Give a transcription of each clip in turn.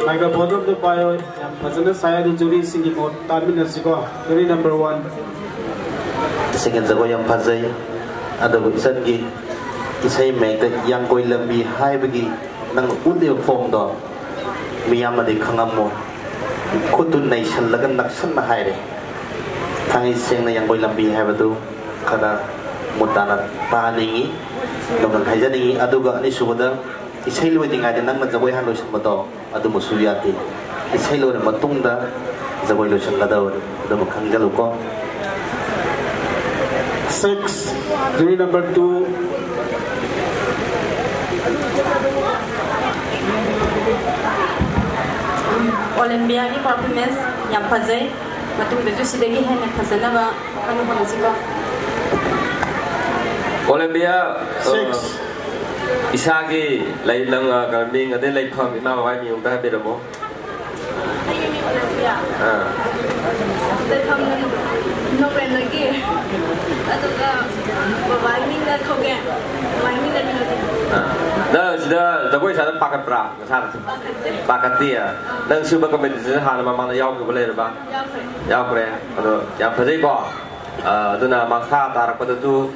Microphone of the bio, President Sayadi Jury singing out Tarminasigo, jury number 1. Second the Goyam Pazay, other Sangi, Isay make the young Goylambi Haibagi, Nang Undi form dog, Miyamadi Kangamo, Kutu Nation Lagan Naksan Haire, Tangi sing the young Goylambi Havadu, Kada Mutana Taningi, Nogan Hajani, Aduga Nisuda. Isay waiting at the number of the way handles Moto, Adumusuyati. Isay lo Matunda, the way Lucian Lador, the Mukangaluko. 6, jury number 2. Olympia performance Yampaze, Matung the Jusidegi and Pasanava, Olympia 6. Isagi, like Lang Garbing, a day like Tom, now I knew that bit more. They come no when again. Providing that again. The voice had a pocket bra, Pakatia. Then super competition had a mamma Yaku later back. Yakre, Yapazigo, Duna Maka, Tarakatu.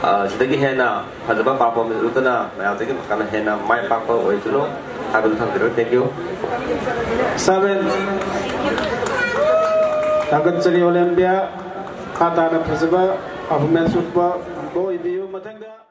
Sedegi Hena has a papa with Utana, I'll take him kind of Hena, my papa, or to know. I will thank you. 7. Tagansari Olympia, Katana Preserva, of Mensupa, Boy, the Matanga.